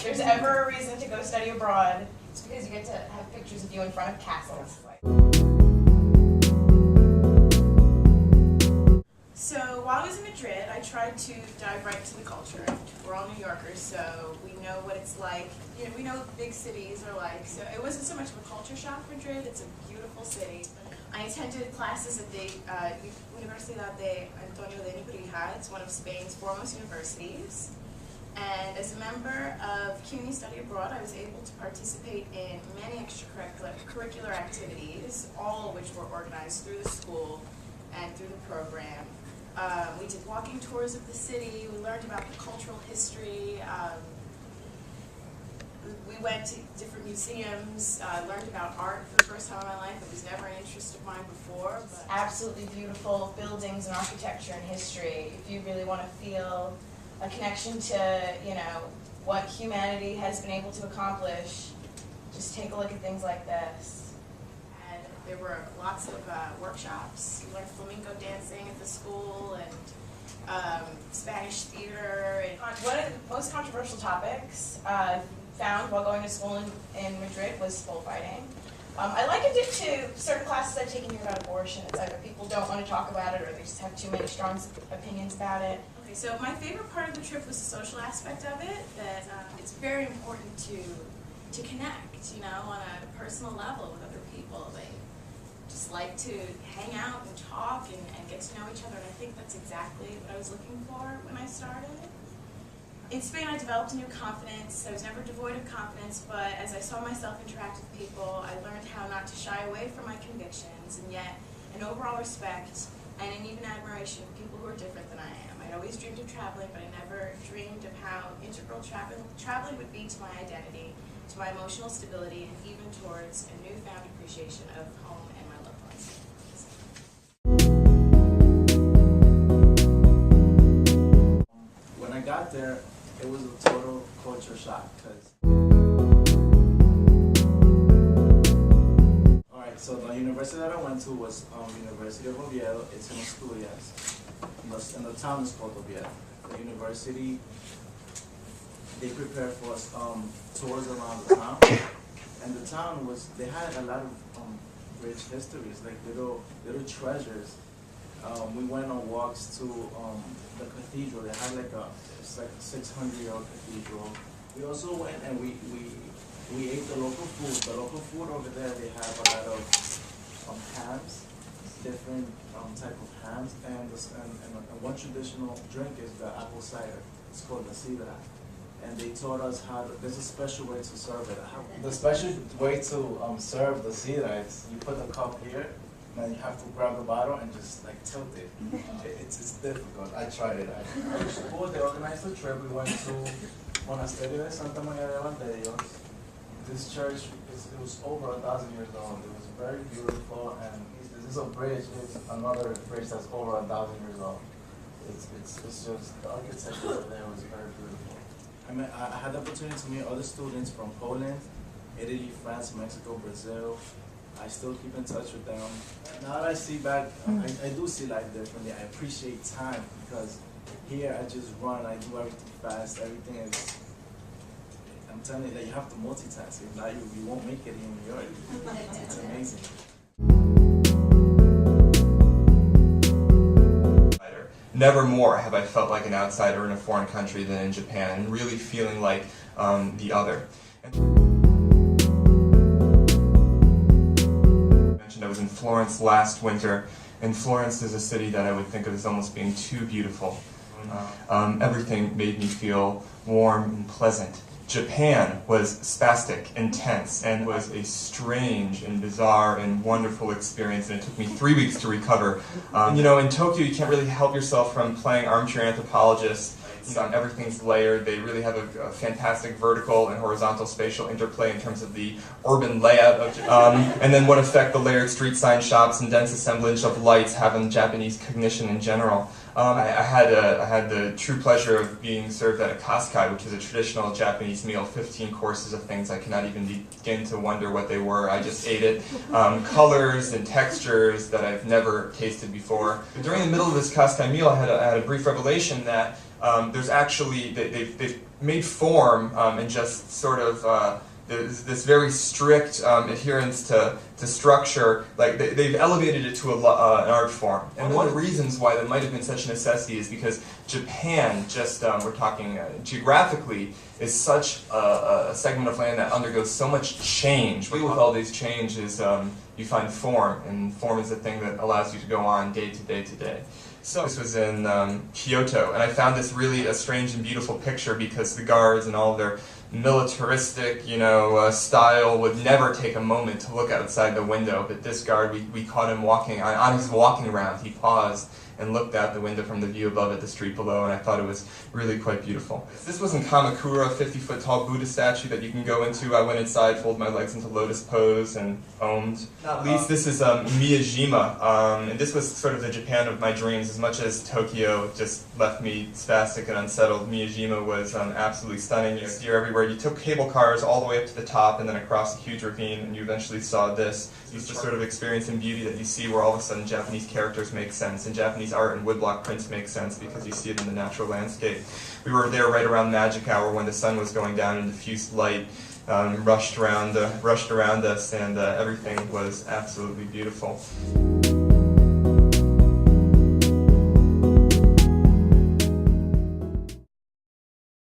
If there's ever a reason to go study abroad, it's because you get to have pictures of you in front of castles. So while I was in Madrid, I tried to dive right into the culture. We're all New Yorkers, so we know what it's like. You know, we know what big cities are like. So it wasn't so much of a culture shock, Madrid. It's a beautiful city. I attended classes at the Universidad de Antonio de Nebrija. It's one of Spain's foremost universities. And as a member of CUNY Study Abroad, I was able to participate in many extracurricular activities, all of which were organized through the school and through the program. We did walking tours of the city, we learned about the cultural history, we went to different museums, learned about art for the first time in my life. It was never an interest of mine before. But absolutely beautiful buildings and architecture and history. If you really want to feel a connection to, you know, what humanity has been able to accomplish, just take a look at things like this. And there were lots of workshops. We learned flamenco dancing at the school and Spanish theater. And one of the most controversial topics found while going to school in Madrid was bullfighting. I likened it to certain classes I've taken here about abortion. It's either people don't want to talk about it or they just have too many strong opinions about it. Okay, so my favorite part of the trip was the social aspect of it, that it's very important to connect, you know, on a personal level with other people. They just like to hang out and talk and get to know each other, and I think that's exactly what I was looking for when I started. In Spain, I developed a new confidence. I was never devoid of confidence, but as I saw myself interact with people, I learned how not to shy away from my convictions, and yet an overall respect and an even admiration for people who are different than I am. I'd always dreamed of traveling, but I never dreamed of how integral traveling would be to my identity, to my emotional stability, and even towards a newfound appreciation of home and my loved ones. When I got there, it was a total culture shock. Alright, so the university that I went to was University of Oviedo. It's in Asturias. And the town is called Oviedo. The university, they prepared for us tours around the town. And the town was, they had a lot of rich histories, like little treasures. We went on walks to the cathedral. They had it's like a 600-year-old cathedral. We also went and we ate the local food. The local food over there, they have a lot of hams, different type of hams, and one traditional drink is the apple cider. It's called the sidra. And they taught us how there's a special way to serve it. The special way to serve the sidra is you put the cup here, and then you have to grab the bottle and just like tilt it. It's difficult. I tried it. Before they organized the trip, we went to Monasterio de Santa María de Valdeos. This church, it was over 1,000 years old. It was very beautiful, and this is a bridge. It's another bridge that's over 1,000 years old. It's just, the architecture there was very beautiful. I mean, I had the opportunity to meet other students from Poland, Italy, France, Mexico, Brazil. I still keep in touch with them. Now that I see back, I do see life differently. I appreciate time because here I just run, I do everything fast, everything is, I'm telling you that you have to multitask. If not, you won't make it in New York. It's amazing. Never more have I felt like an outsider in a foreign country than in Japan, and really feeling like the other. I was in Florence last winter, and Florence is a city that I would think of as almost being too beautiful. Everything made me feel warm and pleasant. Japan was spastic and tense, and was a strange and bizarre and wonderful experience, and it took me 3 weeks to recover. You know, in Tokyo you can't really help yourself from playing armchair anthropologist. You know, everything's layered. They really have a fantastic vertical and horizontal spatial interplay in terms of the urban layout of Japan. And then what effect the layered street sign shops and dense assemblage of lights have on Japanese cognition in general. I had the true pleasure of being served at a kaskai, which is a traditional Japanese meal, 15 courses of things I cannot even begin to wonder what they were. I just ate it. Colors and textures that I've never tasted before. But during the middle of this kaskai meal, I had a brief revelation that there's actually, they've made form and just sort of this very strict adherence to structure, like they've elevated it to an art form. And one of the reasons why that might have been such a necessity is because Japan, just we're talking geographically, is such a segment of land that undergoes so much change. With all these changes, you find form, and form is the thing that allows you to go on day to day to day. So this was in Kyoto, and I found this really a strange and beautiful picture because the guards and all their militaristic, style would never take a moment to look outside the window. But this guard, we caught him walking on his walking round. He paused and looked out the window from the view above at the street below, and I thought it was really quite beautiful. This was in Kamakura, a 50-foot tall Buddha statue that you can go into. I went inside, folded my legs into lotus pose, and owned. Not least, this is Miyajima, and this was sort of the Japan of my dreams. As much as Tokyo just left me spastic and unsettled, Miyajima was absolutely stunning. You see everywhere. You took cable cars all the way up to the top and then across a huge ravine, and you eventually saw this. It's the sort of experience and beauty that you see where all of a sudden Japanese characters make sense, and Japanese art and woodblock prints make sense because you see it in the natural landscape. We were there right around magic hour when the sun was going down and diffused light rushed around us, and everything was absolutely beautiful.